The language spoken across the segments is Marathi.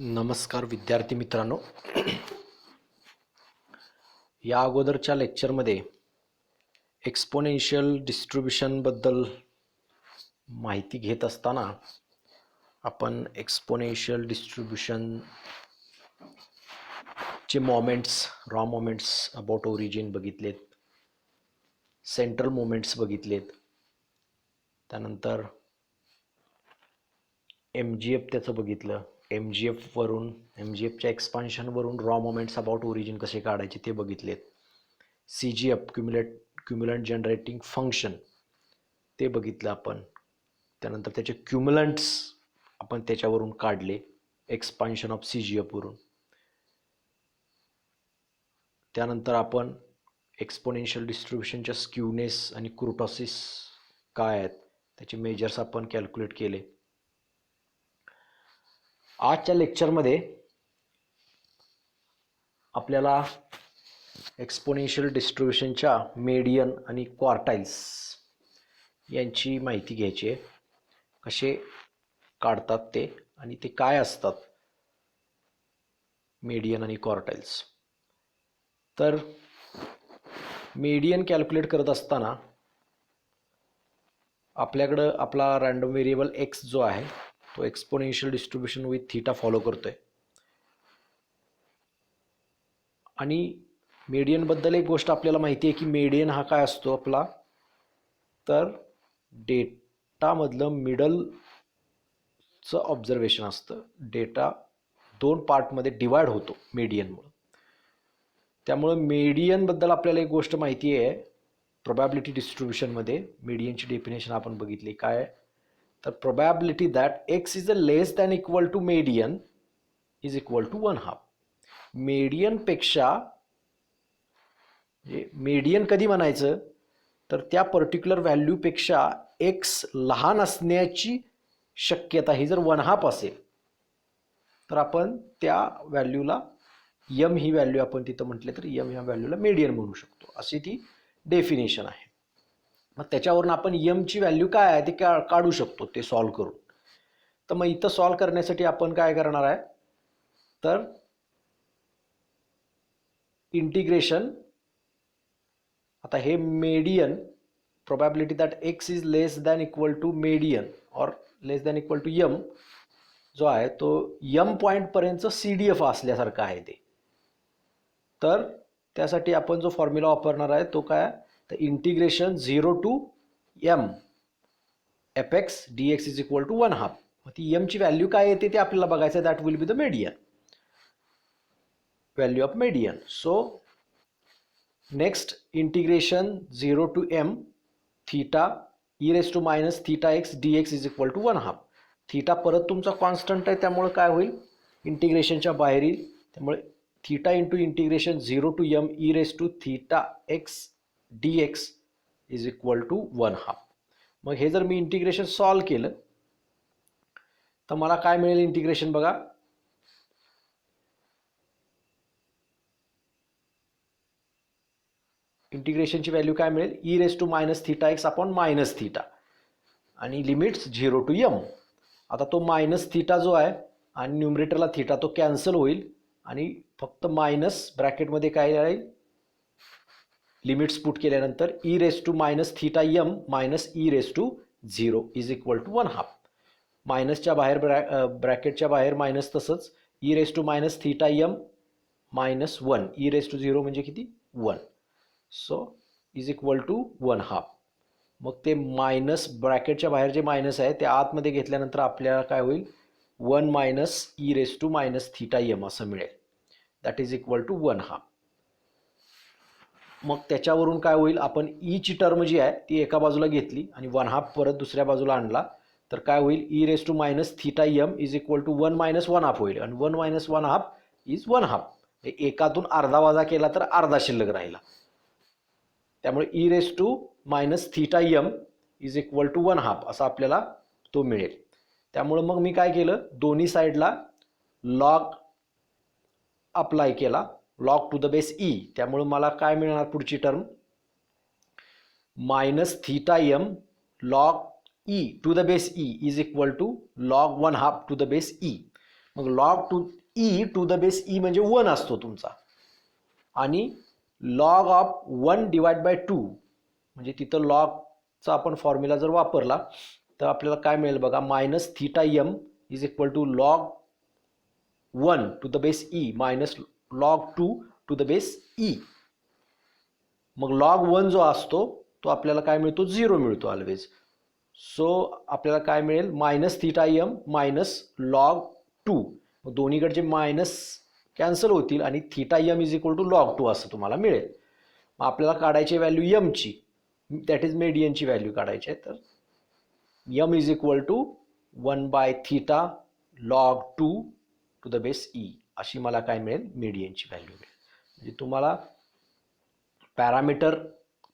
नमस्कार विद्यार्थी मित्रांनो. या अगोदरच्या लेक्चरमध्ये एक्सपोनेन्शियल डिस्ट्रीब्युशनबद्दल माहिती घेत असताना आपण एक्सपोनेन्शियल डिस्ट्रीब्युशनचे moments, raw moments about origin बघितलेत, सेंट्रल मोमेंट्स बघितलेत, त्यानंतर MGF त्याचं बघितलं, MGFच्या एक्सपान्शनवरून रॉ मोमेंट्स अबाउट ओरिजिन कसे काढायचे ते बघितलेत, CGF क्युम्युलंट जनरेटिंग फंक्शन ते बघितलं आपण, त्यानंतर त्याचे क्युम्युलंट्स आपण त्याच्यावरून काढले एक्सपान्शन ऑफ CGF वरून. त्यानंतर आपण एक्सपोनेन्शियल डिस्ट्रीब्युशनच्या स्क्यूनेस आणि कुर्टोसिस काय आहेत त्याचे मेजर्स आपण कॅल्क्युलेट केले. आजच्या लेक्चरमध्ये आपल्याला एक्सपोनेन्शियल डिस्ट्रीब्युशनच्या मेडियन आणि क्वार्टाइल्स यांची माहिती घ्यायची आहे. कसे काढतात ते आणि ते काय असतात मेडियन आणि क्वार्टाइल्स. तर मेडियन कॅल्क्युलेट करत असताना आपल्याकडं आपला रँडम व्हेरिएबल एक्स जो आहे तो exponential distribution with theta follow करतोय. आणि मेडियनबद्दल एक गोष्ट आपल्याला माहिती आहे की मेडियन हा काय असतो आपला, तर डेटामधलं मिडलचं ऑब्झर्वेशन असतं. डेटा दोन पार्टमध्ये डिवाइड होतो मेडियनमुळं. त्यामुळं मेडियनबद्दल आपल्याला एक गोष्ट माहिती आहे. प्रोबॅबिलिटी डिस्ट्रीब्युशनमध्ये मेडियनची डेफिनेशन आपण बघितली. काय तर probability that x is a less than equal to median is equal to 1/2. मेडियनपेक्षा मेडियन कधी म्हणायचं तर त्या पर्टिक्युलर व्हॅल्यूपेक्षा एक्स लहान असण्याची शक्यता ही जर 1/2 असेल तर आपण त्या व्हॅल्यूला यम ही व्हॅल्यू आपण तिथं म्हटले तर यम ह्या व्हॅल्यूला मेडियन म्हणू शकतो, अशी ती डेफिनेशन आहे. मग त्याच्यावरून आपण यमची व्हॅल्यू काय आहे ते काढू शकतो ते सॉल्व करून. तर मग इथं सॉल्व करण्यासाठी आपण काय करणार आहे तर इंटिग्रेशन. आता हे median probability that x is less than equal to median और लेस दॅन इक्वल टू यम जो आहे तो यम पॉईंटपर्यंतचं CDF असल्यासारखं आहे ते. तर त्यासाठी आपण जो फॉर्म्युला वापरणार आहे तो काय तर integration 0 to m fx dx is equal to 1/2. मग ती यमची व्हॅल्यू काय येते ते आपल्याला बघायचं आहे. That will be the median value of median. So next integration 0 to m theta e raise to minus theta x dx is equal to 1/2. Theta परत तुमचा कॉन्स्टंट आहे त्यामुळे काय होईल इंटिग्रेशनच्या बाहेर येईल. त्यामुळे theta into integration 0 to m e raise to theta x dx is equal to 1/2. मग हे जर मी इंटिग्रेशन सॉल्व केलं तर मला काय मिळेल इंटिग्रेशन बघा. इंटिग्रेशनची व्हॅल्यू काय मिळेल e raise to minus theta x upon minus theta आणि लिमिट्स 0 टू m. आता तो मायनस थीटा जो आहे आणि न्यूमरेटरला थीटा तो कॅन्सल होईल आणि फक्त मायनस ब्रॅकेटमध्ये काय राहील लिमिट्स पुट केल्यानंतर e raise to minus theta m minus e raise to 0 is equal to 1/2. मायनसच्या बाहेर ब्रॅकेटच्या बाहेर मायनस तसंच e raise to minus theta m minus 1 e raise to 0 म्हणजे किती 1. So is equal to 1/2. मग ते मायनस ब्रॅकेटच्या बाहेर जे मायनस आहे ते आतमध्ये घेतल्यानंतर आपल्याला काय होईल 1 minus e raise to minus theta m असं मिळेल. That is equal to 1/2. मग त्याच्यावरून काय होईल आपण ईची टर्म जी आहे ती एका बाजूला घेतली आणि 1/2 परत दुसऱ्या बाजूला आणला तर काय होईल e raise to minus theta M is equal to 1 minus 1/2 होईल आणि 1 मायनस 1/2 इज 1/2. एकातून अर्धा वजा केला तर अर्धा शिल्लक राहिला. त्यामुळे e raise to minus theta M is equal to 1/2 असा आपल्याला तो मिळेल. त्यामुळे मग मी काय केलं दोन्ही साईडला लॉग अप्लाय केला log to the base E. त्यामुळे मला काय मिळणार पुढची term minus theta M log E to the base E is equal to log 1/2 to the base E. मग log to E to the base E म्हणजे 1 असतो तुमचा, आणि लॉग ऑफ 1 डिवाइड बाय 2 म्हणजे तिथं लॉगचा आपण फॉर्म्युला जर वापरला तर आपल्याला काय मिळेल बघा, minus theta M is equal to log 1 to the base e minus log 2 to the base E. मग लॉग 1 जो असतो तो आपल्याला काय मिळतो, 0 मिळतो ऑलवेज. सो आपल्याला काय मिळेल, minus theta M minus log 2. मग दोन्हीकडचे मायनस कॅन्सल होतील आणि theta M is equal to log 2 असं तुम्हाला मिळेल. मग आपल्याला काढायची व्हॅल्यू एमची, दॅट इज मेडियनची व्हॅल्यू काढायची आहे. तर M is equal to 1 by theta log 2 to the base e अशी मला काय मिळेल, मेडियनची व्हॅल्यू मिळेल. म्हणजे तुम्हाला पॅरामीटर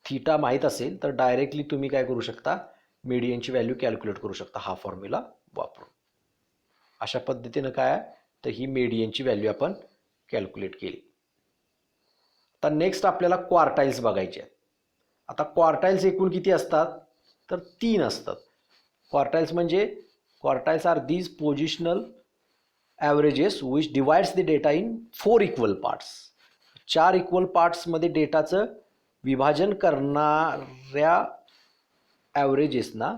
थीटा माहीत असेल तर डायरेक्टली तुम्ही काय करू शकता, मेडियनची व्हॅल्यू कॅल्क्युलेट करू शकता हा फॉर्म्युला वापरून. अशा पद्धतीनं काय आहे, तर ही मेडियनची व्हॅल्यू आपण कॅल्क्युलेट केली. आता नेक्स्ट आपल्याला क्वार्टाईल्स बघायचे आहेत. आता क्वार्टाईल्स एकूण किती असतात, तर 3 असतात. क्वार्टाईल्स म्हणजे quartiles are these positional averages which divides the data in 4 equal parts. 4 equal पार्ट्समध्ये डेटाचं विभाजन करणाऱ्या ॲव्हरेजेसना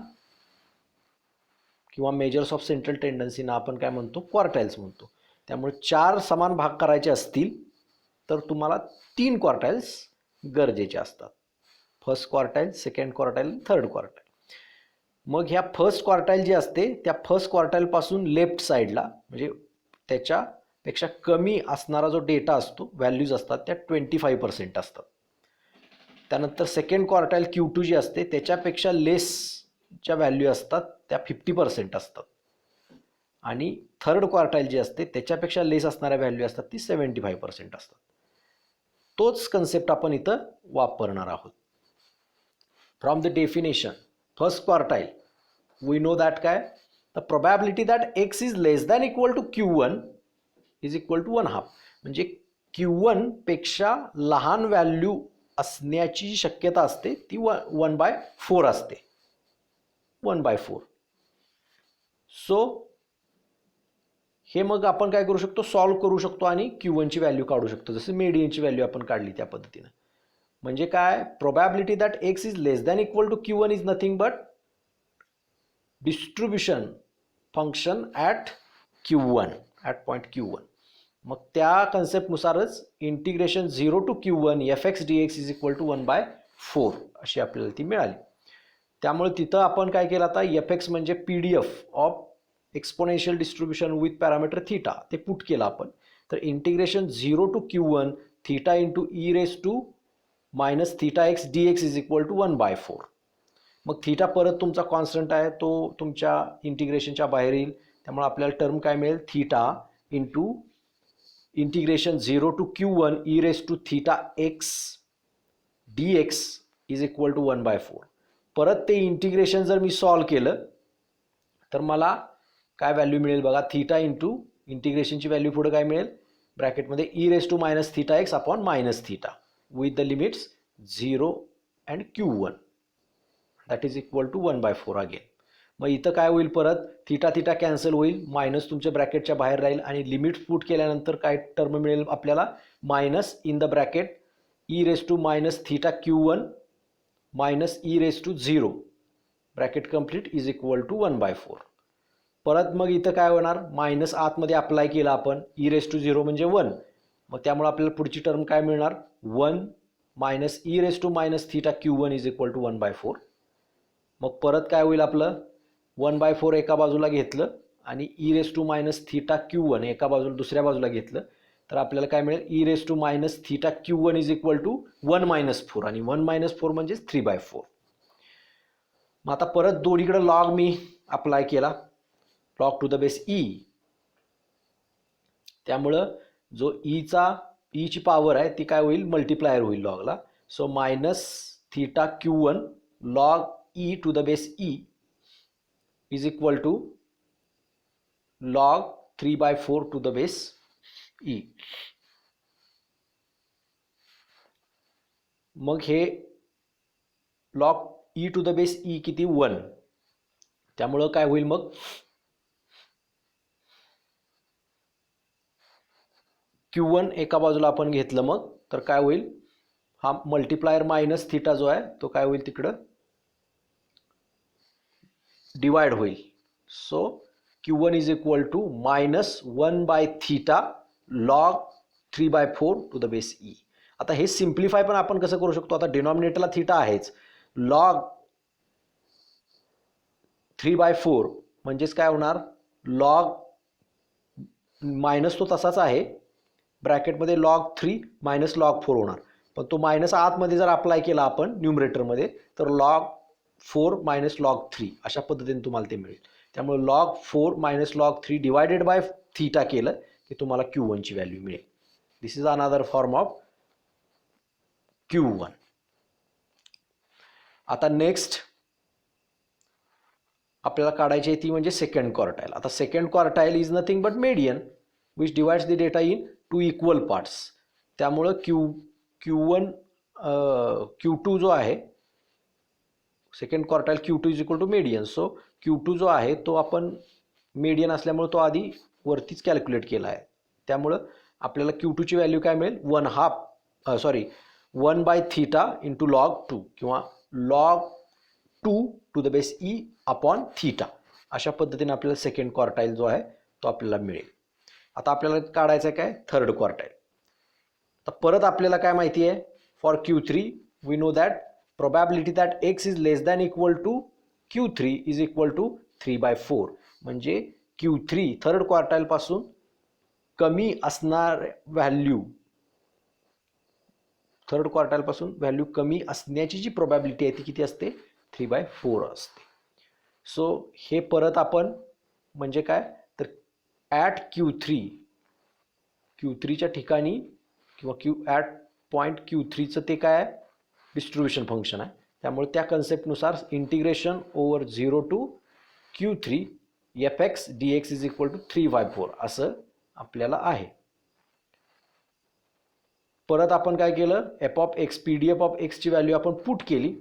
किंवा मेजर्स ऑफ सेंट्रल टेंडन्सीना आपण काय म्हणतो, क्वार्टाईल्स म्हणतो. त्यामुळे 4 समान भाग करायचे असतील तर तुम्हाला 3 क्वार्टाईल्स गरजेचे असतात. First quartile, second quartile, third quartile. मग ह्या फर्स्ट क्वार्टाईल जी असते त्या फर्स्ट क्वार्टाईलपासून लेफ्ट साईडला म्हणजे त्याच्यापेक्षा कमी असणारा जो डेटा असतो, व्हॅल्यूज असतात त्या 25% असतात. त्यानंतर सेकंड क्वार्टाईल Q2 जी असते त्याच्यापेक्षा लेसच्या व्हॅल्यू असतात त्या 50% असतात. आणि थर्ड क्वार्टाईल जी असते त्याच्यापेक्षा लेस असणाऱ्या व्हॅल्यू असतात ती 75% असतात. तोच कन्सेप्ट आपण इथं वापरणार आहोत. From the definition first quartile we know that काय, the probability that x is less than equal to Q1 is equal to 1/2. म्हणजे Q1 पेक्षा लहान व्हॅल्यू असण्याची शक्यता असते ती 1/4 असते, 1/4. सो हे मग आपण काय करू शकतो, सॉल्व करू शकतो आणि Q1ची व्हॅल्यू काढू शकतो, जसं मेडियनची व्हॅल्यू आपण काढली त्या पद्धतीनं. म्हणजे काय, probability that x is less than equal to Q1 is nothing but distribution function at Q1 at point Q1. मग त्या कन्सेप्टनुसारच integration 0 to Q1 fx dx is equal to 1/4 अशी आपल्याला ती मिळाली. त्यामुळे तिथं आपण काय केलं, आता fx म्हणजे PDF of exponential distribution with parameter theta ते पुट केलं आपण. तर integration 0 to Q1 theta into e raise to minus theta x d x is equal to 1/4. मग थीटा परत तुमचा कॉन्स्टंट आहे, तो तुमच्या इंटिग्रेशनच्या बाहेर येईल. त्यामुळे आपल्याला टर्म काय मिळेल, theta into integration 0 to Q1 e raise to theta x d x is equal to 1/4. परत ते इंटिग्रेशन जर मी सॉल्व केलं तर मला काय व्हॅल्यू मिळेल बघा, थीटा इंटू इंटिग्रेशनची व्हॅल्यू पुढे काय मिळेल, ब्रॅकेटमध्ये e raise to minus theta x upon minus theta with the limits 0 and Q1 that is equal to 1/4 again. मग इथं काय होईल, परत थीटा थीटा कॅन्सल होईल, मायनस तुमच्या ब्रॅकेटच्या बाहेर राहील आणि लिमिट्स पुट केल्यानंतर काय टर्म मिळेल आपल्याला, minus in the bracket e raise to minus theta Q1 minus e raise to 0 bracket complete is equal to 1/4. परत मग इथं काय होणार, मायनस आतमध्ये अप्लाय केला आपण, ई रेस टू 0 म्हणजे 1. मग त्यामुळे आपल्याला पुढची टर्म काय मिळणार, 1 minus e raise to minus theta Q1 is equal to 1/4. मग परत काय होईल आपलं, 1/4 एका बाजूला घेतलं आणि e raise to minus theta Q1 एका बाजूला दुसऱ्या बाजूला घेतलं तर आपल्याला काय मिळेल, e raise to minus theta Q1 is equal to 1-4 आणि 1-4 म्हणजे 3/4. मग आता परत दोन्हीकडे लॉग मी अप्लाय केला, log to the base e. त्यामुळं जो ईची पॉवर आहे ती काय होईल, मल्टिप्लायर होईल लॉगला. So minus theta Q1 log E to the base E is equal to log 3/4 to the base E. मग हे log e to the base e किती, 1. त्यामुळं काय होईल मग, Q1 एका बाजूला आपण घेतलं मग तर काय होईल, हा मल्टिप्लायर मायनस थिटा जो आहे तो काय होईल तिकडं डिवाइड होईल. So Q1 is equal to -1/θ log 3/4 to the base e. आता हे सिम्प्लिफाय पण आपण कसं करू शकतो, आता डिनॉमिनेटरला थिटा आहेच, लॉग 3/4 म्हणजेच काय होणार, लॉग मायनस तो तसाच आहे ब्रॅकेटमध्ये log 3 मायनस log 4 होणार, पण तो मायनस आतमध्ये जर अप्लाय केला आपण न्यूमरेटरमध्ये तर log 4 मायनस log 3 अशा पद्धतीने तुम्हाला ते मिळेल. त्यामुळे log 4 minus log 3 divided by theta केलं की तुम्हाला Q1 ची व्हॅल्यू मिळेल. This is another form of Q1. आता नेक्स्ट आपल्याला काढायची आहे ती म्हणजे सेकंड क्वार्टाईल. आता second quartile is nothing but median which divides the data in 2 equal parts. त्यामुळं Q1 Q2 जो आहे second quartile Q2 is equal to median. So Q2 जो आहे तो आपण मेडियन असल्यामुळे तो आधी वरतीच कॅल्क्युलेट केला आहे. त्यामुळं आपल्याला Q2 ची व्हॅल्यू काय मिळेल, 1/θ इंटू log 2 किंवा log 2 to the base e upon theta. अशा पद्धतीने आपल्याला सेकंड क्वार्टाईल जो आहे तो आपल्याला मिळेल. आता आपल्याला काढायचं आहे काय थर्ड क्वार्टाईल. तर परत आपल्याला काय माहिती आहे, for Q3 we know that probability that x is less than equal to Q3 is equal to 3/4. म्हणजे Q3 थर्ड क्वार्टाईल पासून कमी असणार व्हॅल्यू, थर्ड क्वार्टाईल पासून व्हॅल्यू कमी असण्याची जी प्रोबॅबिलिटी आहे ती किती असते, 3/4 असते. सो हे परत आपण म्हणजे काय तर ॲट Q3च्या ठिकाणी किंवा ॲट पॉईंट Q3चं ते काय आहे डिस्ट्रीब्युशन फंक्शन आहे. त्यामुळे त्या कन्सेप्टनुसार integration over 0 to Q3 fx dx is equal to 3/4 असं आपल्याला आहे. परत आपण काय केलं, f(x) pdf(x) ची व्हॅल्यू आपण पुट केली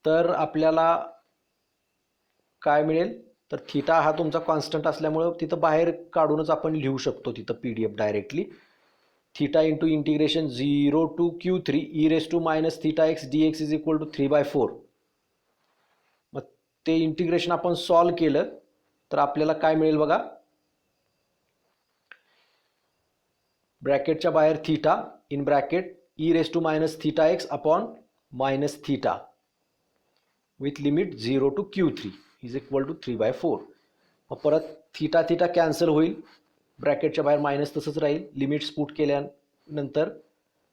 तर आपल्याला काय मिळेल तर थीटा हा तुमचा कॉन्स्टंट असल्यामुळे तिथं बाहेर काढूनच आपण लिहू शकतो तिथं PDF directly. Theta into integration 0 to Q3 e⁻θx dx is equal to 3/4. मग ते इंटिग्रेशन आपण सॉल्व केलं तर आपल्याला काय मिळेल बघा, ब्रॅकेटच्या बाहेर theta in bracket e⁻θx upon -θ with limit 0 to Q3 is equal to 3/4. मग परत थीटा थीटा कॅन्सल होईल, ब्रॅकेटच्या बाहेर मायनस तसंच राहील. लिमिट्स पुट केल्यानंतर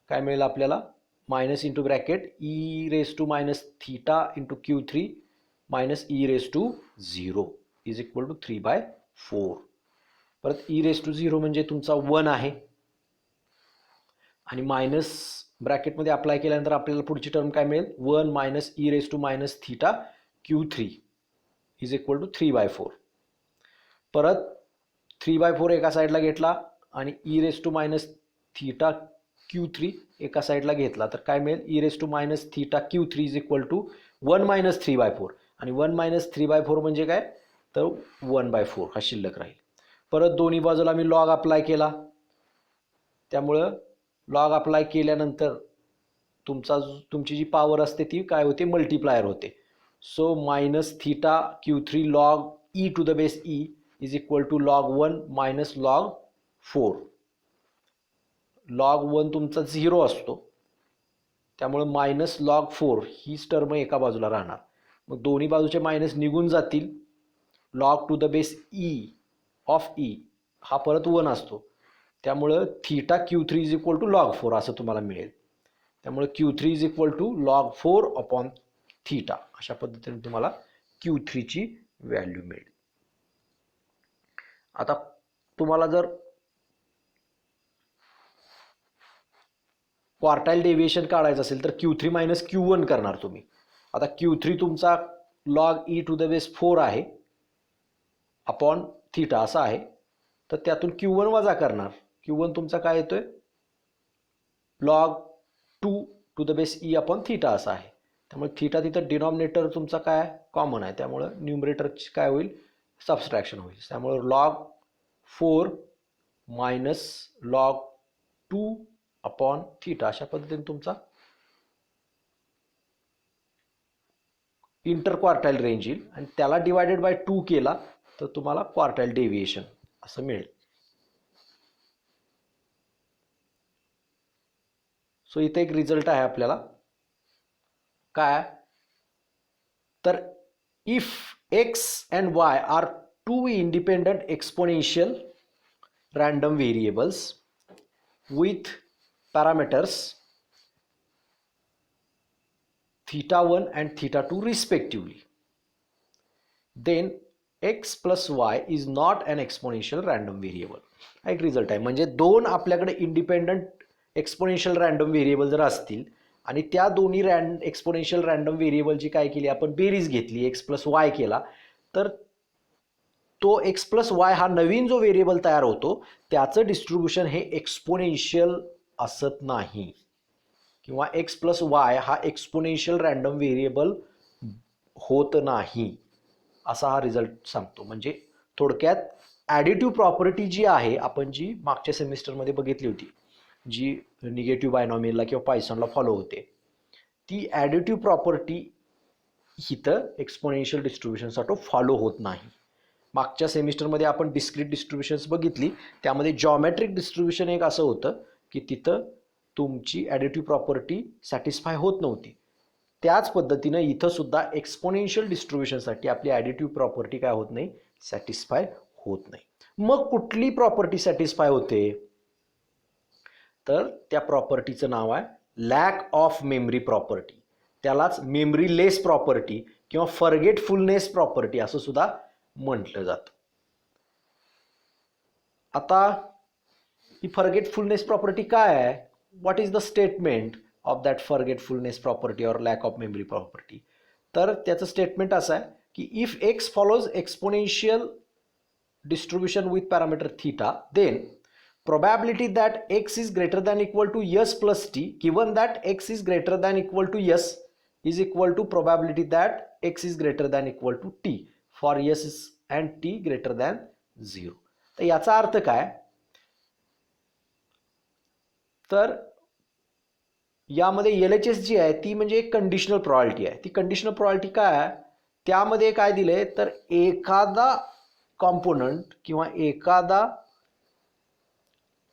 काय मिळेल आपल्याला, minus into bracket e⁻θ into Q3 minus e⁻0 is equal to 3/4. परत e⁻0 म्हणजे तुमचा 1 आहे आणि मायनस ब्रॅकेटमध्ये अप्लाय केल्यानंतर आपल्याला पुढची टर्म काय मिळेल, 1 minus e⁻θ Q3 is equal to 3/4. परत 3/4 एका साईडला घेतला आणि e⁻θ Q3 एका साईडला घेतला तर काय मिळेल, e⁻θ Q3 is equal to 1 minus 3/4 आणि 1 मायनस 3/4 म्हणजे काय तर 1/4 हा शिल्लक राहील. परत दोन्ही बाजूला मी लॉग अप्लाय केला, त्यामुळं लॉग अप्लाय केल्यानंतर तुमची जी पॉवर असते ती काय होते मल्टिप्लायर होते. So -θ Q3 log e to the base e is equal to log 1 minus log 4. log 1 तुमचा 0 असतो त्यामुळे मायनस log 4 हीच टर्म एका बाजूला राहणार. मग दोन्ही बाजूचे मायनस निघून जातील. log to the base e of e हा परत 1 असतो त्यामुळं थीटा Q3 is equal to log 4 असं तुम्हाला मिळेल. त्यामुळे Q3 is equal to log 4 upon theta अशा पद्धतीने तुम्हाला Q3 ची व्हॅल्यू मिळेल. आता तुम्हाला जर क्वार्टाईल डेव्हिएशन काढायचं असेल तर Q3 मायनस Q1 करणार तुम्ही. आता Q3 तुमचा log e to the base 4 आहे अपॉन थीटा असा आहे तर त्यातून Q1 वजा करणार. Q1 तुमचा काय येतोय log 2 to the base e upon theta असा आहे. त्यामुळे थीटा तिथं डिनॉमिनेटर तुमचा काय कॉमन आहे त्यामुळे न्यूमरेटरची काय होईल सबस्ट्रॅक्शन होईल. त्यामुळे log 4 मायनस लॉग 2/θ अशा पद्धतीने तुमचा इंटर क्वार्टाईल रेंज येईल आणि त्याला डिवायडेड बाय 2 केला तर तुम्हाला क्वार्टाईल डेव्हिएशन असं मिळेल. सो इथे एक रिझल्ट आहे आपल्याला काय तर if x and y are two independent exponential random variables with parameters θ1 and θ2 respectively, then x plus y is not an exponential random variable. हा एक रिझल्ट आहे. म्हणजे दोन आपल्याकडे इंडिपेंडंट एक्सपोनेन्शियल रँडम व्हेरिएबल जर असतील आणि त्या दोन्ही एक्सपोनेन्शियल रँडम व्हेरिएबलची काय केली आपण बेरीज घेतली एक्स प्लस वाय केला तर तो एक्स प्लस वाय हा नवीन जो व्हेरिएबल तयार होतो त्याचं डिस्ट्रीब्युशन हे एक्सपोनेन्शियल असत नाही किंवा एक्स प्लस वाय हा एक्सपोनेन्शियल रँडम व्हेरिएबल होत नाही असा हा रिझल्ट सांगतो. म्हणजे थोडक्यात ॲडिटिव्ह प्रॉपर्टी जी आहे आपण जी मागच्या सेमिस्टरमध्ये बघितली होती जी निगेटिव्ह बायनॉमियलला किंवा पायथॉनला फॉलो होते ती ॲडिटिव्ह प्रॉपर्टी इथं एक्सपोनेन्शियल डिस्ट्रीब्युशनसाठी फॉलो होत नाही. मागच्या सेमिस्टरमध्ये आपण डिस्क्रीट डिस्ट्रीब्युशन्स बघितली त्यामध्ये जॉमेट्रिक डिस्ट्रीब्युशन एक असं होतं की तिथं तुमची ॲडिटिव्ह प्रॉपर्टी सॅटिस्फाय होत नव्हती. त्याच पद्धतीनं इथं सुद्धा एक्सपोनेन्शियल डिस्ट्रीब्युशनसाठी आपली ॲडिटिव्ह प्रॉपर्टी काय होत नाही सॅटिस्फाय होत नाही. मग कुठली प्रॉपर्टी सॅटिस्फाय होते तर त्या प्रॉपर्टीचं नाव आहे लॅक ऑफ मेमरी प्रॉपर्टी. त्यालाच मेमरी लेस प्रॉपर्टी किंवा फॉरगेटफुलनेस प्रॉपर्टी असं सुद्धा म्हटलं जातं. आता ही फॉरगेटफुलनेस प्रॉपर्टी काय आहे what is the statement of that forgetfulness property or lack of memory property. तर त्याचं स्टेटमेंट असं आहे की if x follows exponential distribution with parameter theta, then probability that x is greater than equal to s plus t given that x is greater than equal to s is equal to probability that x is greater than equal to t for s and t greater than 0. तर याचा अर्थ काय तर यामध्ये LHS जी आहे ती म्हणजे एक कंडिशनल प्रोबॅबिलिटी आहे. ती कंडिशनल प्रोबॅबिलिटी काय आहे त्यामध्ये काय दिले तर एखादा कॉम्पोनंट किंवा एखादा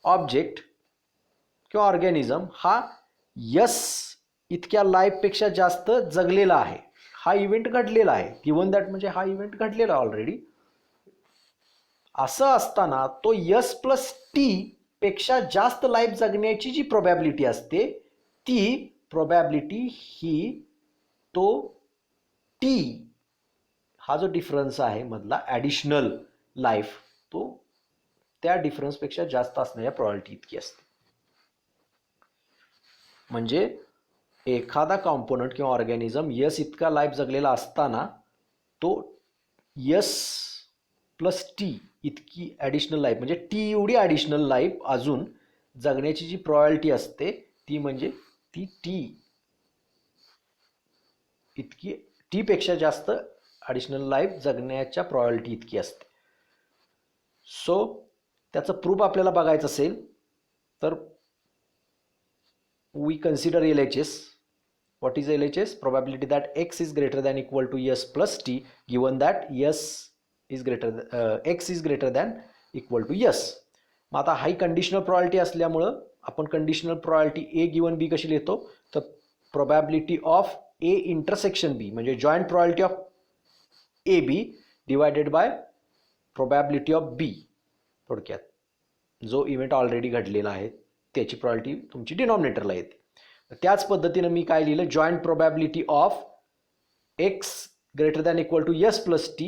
ऑब्जेक्ट किंवा ऑर्गॅनिझम हा यस इतक्या लाईफपेक्षा जास्त जगलेला आहे हा इव्हेंट घडलेला आहे गिव्हन दॅट म्हणजे हा इव्हेंट घडलेला ऑलरेडी. असं असताना तो यस प्लस टी पेक्षा जास्त लाईफ जगण्याची जी प्रोबॅबिलिटी असते ती प्रोबॅबिलिटी ही तो टी हा जो डिफरन्स आहे मधला ॲडिशनल लाईफ तो त्या डिफरन्सपेक्षा जास्त असण्याच्या प्रोबॅबिलिटी इतकी असते. म्हणजे एखादा कॉम्पोनंट किंवा ऑर्गॅनिझम यस इतका लाईफ जगलेला असताना तो यस प्लस टी इतकी ॲडिशनल लाईफ म्हणजे टी एवढी ॲडिशनल लाईफ अजून जगण्याची जी प्रोबॅबिलिटी असते ती म्हणजे ती टी इतकी टी पेक्षा जास्त ॲडिशनल लाईफ जगण्याच्या प्रोबॅबिलिटी इतकी असते. सो त्याचं प्रूफ आपल्याला बघायचं असेल तर we consider LHS. What is LHS? Probability that x is greater than equal to s plus t given that x is greater than equal to s. मग आता हाई कंडिशनल प्रोबॅबिलिटी असल्यामुळं आपण conditional probability A given B कशी लिहितो तर probability of A intersection B म्हणजे joint probability of A B divided by probability of B. थोडक्यात जो इव्हेंट ऑलरेडी घडलेला आहे त्याची प्रोबॅबिलिटी तुमची डिनॉमिनेटरला येते. त्याच पद्धतीनं मी काय लिहिलं joint probability of x greater than equal to s plus t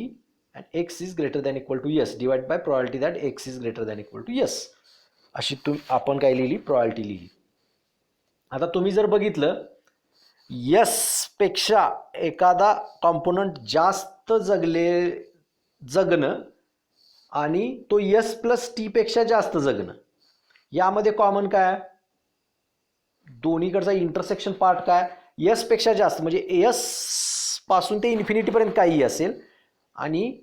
and x is greater than equal to s divide by probability that x is greater than equal to s अशी आपण काय लिहिली प्रोबॅबिलिटी लिहिली. आता तुम्ही जर बघितलं यस पेक्षा एखादा कॉम्पोनंट जास्त जगणं आणि तो यस प्लस टी पेक्षा जास्त जगणं यामध्ये कॉमन काय दोन्हीकडचा इंटरसेक्शन पार्ट काय यस पेक्षा जास्त म्हणजे यस पासून ते इन्फिनिटीपर्यंत काही असेल आणि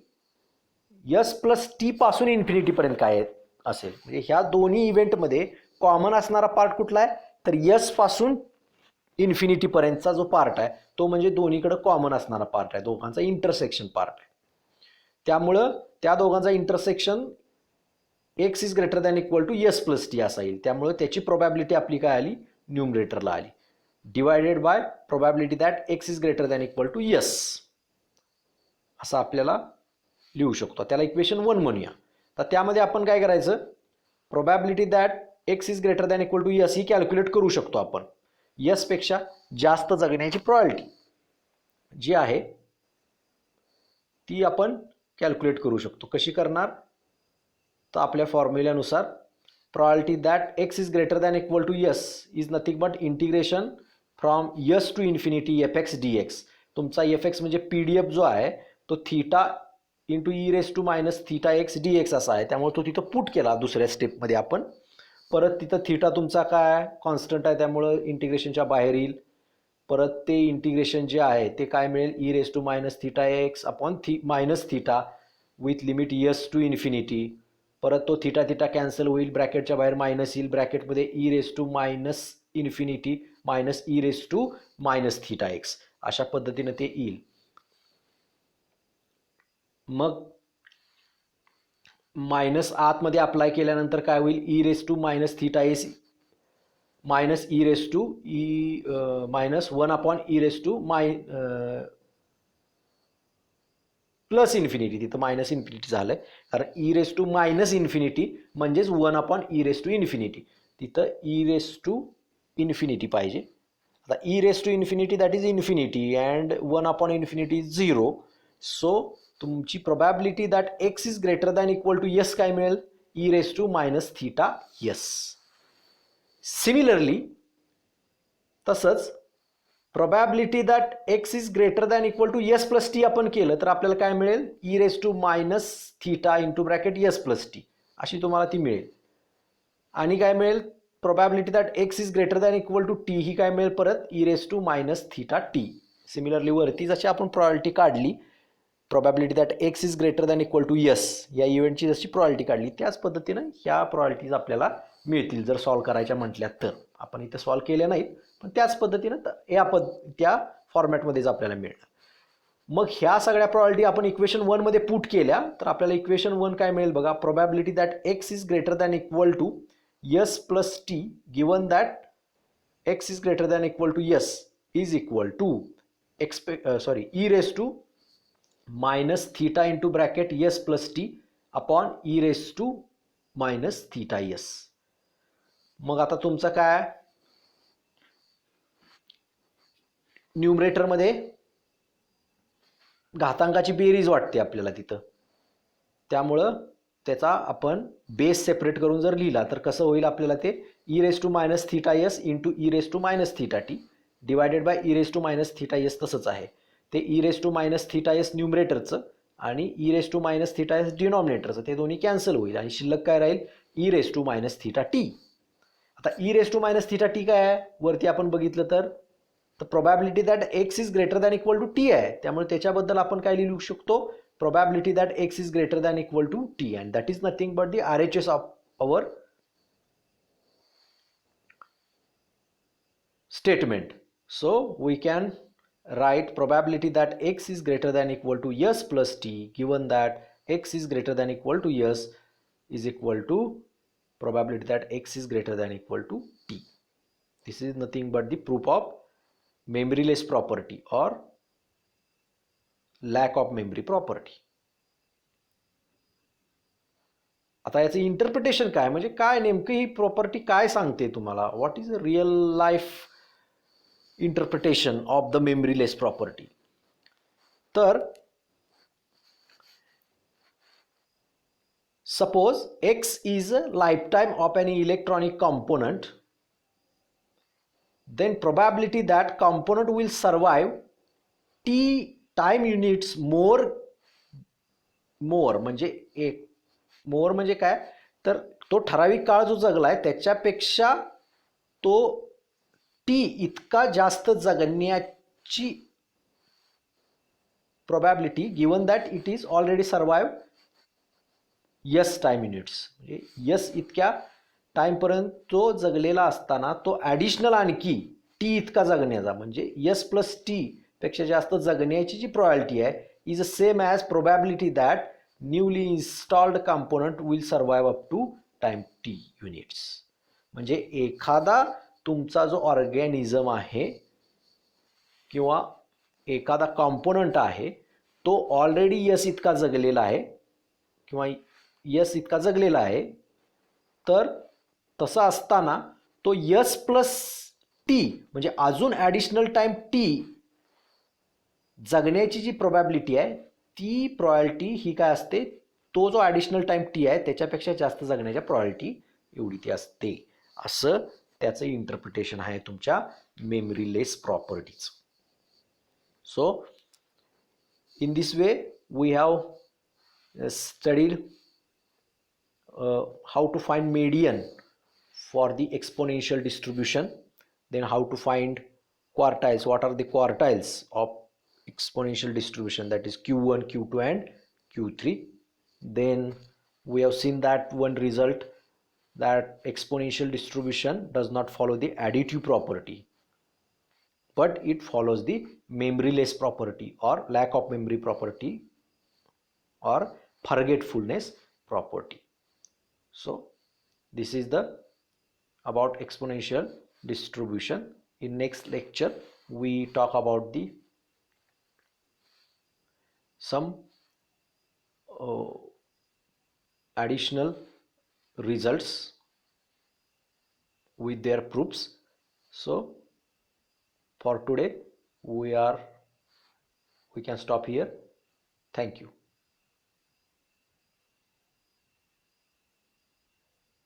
यस प्लस टी पासून इन्फिनिटीपर्यंत काय असेल. म्हणजे ह्या दोन्ही इव्हेंटमध्ये कॉमन असणारा पार्ट कुठला आहे, तर यस पासून इन्फिनिटीपर्यंतचा जो पार्ट आहे तो म्हणजे दोन्हीकडे कॉमन असणारा पार्ट आहे, दोघांचा इंटरसेक्शन पार्ट आहे. त्यामुळं त्या दोघांचा intersection x is greater than equal to s plus t असा येईल. त्यामुळे त्याची प्रोबॅबिलिटी आपली काय आली, न्यूमरेटरला आली, divided by probability that x is greater than equal to s, असं आपल्याला लिहू शकतो. त्याला इक्वेशन 1 म्हणूया. तर त्यामध्ये आपण काय करायचं, probability that x is greater than equal to s ही कॅल्क्युलेट करू शकतो आपण. यसपेक्षा जास्त जगण्याची प्रोबॅबिलिटी जी आहे ती आपण कॅल्क्युलेट करू शकतो. कशी करणार, तर आपल्या फॉर्म्युल्यानुसार probability that x is greater than equal to s is nothing but integration from s to infinity f x d x. तुमचा एफ एक्स म्हणजे पी डी एफ जो आहे तो theta into e raise to minus theta x d x असा आहे. त्यामुळे तो तिथं पुट केला दुसऱ्या स्टेपमध्ये आपण. परत तिथं थीटा तुमचा काय कॉन्स्टंट आहे त्यामुळं इंटिग्रेशनच्या बाहेर येईल. परत ते इंटिग्रेशन जे आहे ते काय मिळेल, e raise to minus theta x upon minus theta with limit s to infinity. परत तो थीटा थीटा कॅन्सल होईल, ब्रॅकेटच्या बाहेर मायनस येईल, ब्रॅकेटमध्ये e raise to minus infinity minus e raise to minus theta x अशा पद्धतीनं ते येईल. मग मायनस आतमध्ये अप्लाय केल्यानंतर काय होईल, e raise to minus theta s minus e raise to minus 1 upon e raise to plus infinity. तिथं मायनस इन्फिनिटी झालं आहे कारण e raise to minus infinity म्हणजेच 1 upon e raise to infinity. तिथं ई रेस टू इन्फिनिटी पाहिजे. आता e raise to infinity that is infinity and 1 upon infinity is 0. So तुमची probability that x is greater than equal to yes काय मिळेल, e raise to minus theta s. Similarly तसंच probability that x is greater than equal to s plus t आपण केलं तर आपल्याला काय मिळेल, e raise to minus theta into bracket s plus t अशी तुम्हाला ती मिळेल. आणि काय मिळेल, probability that x is greater than equal to t ही काय मिळेल परत e raise to minus theta t. Similarly वरती जशी आपण प्रोबॅबिलिटी काढली, probability that x is greater than equal to s या इव्हेंटची जशी प्रोबॅबिलिटी काढली त्याच पद्धतीनं ह्या प्रोबॅबिलिटीज आपल्याला मिळतील जर सॉल्व करायच्या म्हटल्या तर. आपण इथं सॉल्व केल्या नाहीत पण त्याच पद्धतीनं त्या फॉर्मॅटमध्येच आपल्याला मिळणार. मग ह्या सगळ्या प्रोबॅबिलिटी आपण इक्वेशन 1 मध्ये पुट केल्या तर आपल्याला इक्वेशन 1 काय मिळेल बघा, probability that x is greater than equal to s plus t given that x is greater than equal to s is equal to e raise to minus theta into bracket s plus t upon e raise to minus theta s. मग आता तुमचं काय, न्यूमरेटरमध्ये घातांकाची बेरीज वाटते आपल्याला तिथं. त्यामुळं त्याचा आपण बेस सेपरेट करून जर लिहिला तर कसं होईल आपल्याला, ते e raise to minus theta s into e raise to minus theta t divided by e raise to minus theta s तसंच आहे. ते e raise to minus theta s न्यूमरेटरचं आणि e raise to minus theta s डिनॉमिनेटरचं ते दोन्ही कॅन्सल होईल आणि शिल्लक काय राहील, e raise to minus theta t. आता e raise to minus theta t काय आहे वरती आपण बघितलं तर probability that x is greater than equal to t आहे. त्यामुळे त्याच्याबद्दल आपण काय लिहू शकतो, probability that x is greater than equal to t and that is nothing but the R H S of our statement. So we can write probability that x is greater than equal to s plus t given that x is greater than equal to s is equal to probability that x is greater than equal to t. This is nothing but the proof of memoryless property or lack of memory property. आता याचं इंटरप्रिटेशन काय, म्हणजे काय नेमकं ही प्रॉपर्टी काय सांगते तुम्हाला, what is a real life interpretation of the memoryless property. तर suppose x is a lifetime of an electronic component, then probability that component will survive t time units more म्हणजे एक मोर म्हणजे काय, तर तो ठराविक काळ जो जगलाय त्याच्यापेक्षा तो टी इतका जास्त जगण्याची probability given that it is already survive yes time units, म्हणजे यस इतक्या टाईमपर्यंत तो जगलेला असताना तो ॲडिशनल आणखी टी इतका जगण्याचा, म्हणजे यस प्लस टी पेक्षा जास्त जगण्याची जी प्रॉबिलिटी आहे is a same as probability that newly installed component will survive up to time t units. म्हणजे एखादा तुमचा जो ऑर्गॅनिझम आहे किंवा एखादा कॉम्पोनंट आहे तो ऑलरेडी यस इतका जगलेला आहे किंवा यस इतका जगलेला आहे, तर तसं असताना तो यस प्लस टी म्हणजे अजून ॲडिशनल टाईम टी जगण्याची जी प्रोबॅबिलिटी आहे ती प्रॉबिलिटी ही काय असते, तो जो ॲडिशनल टाईम टी आहे त्याच्यापेक्षा जास्त जगण्याच्या प्रॉबिलिटी एवढी ती असते. असं त्याचं इंटरप्रिटेशन आहे तुमच्या memoryless properties. So in this way we have studied how to find median for the exponential distribution, then how to find quartiles, what are the quartiles of exponential distribution, that is q1, q2 and q3. Then we have seen that one result, that exponential distribution does not follow the additive property but it follows the memoryless property or lack of memory property or forgetfulness property. So this is the about exponential distribution. In next lecture we talk about the some additional results with their proofs. So for today we can stop here. Thank you.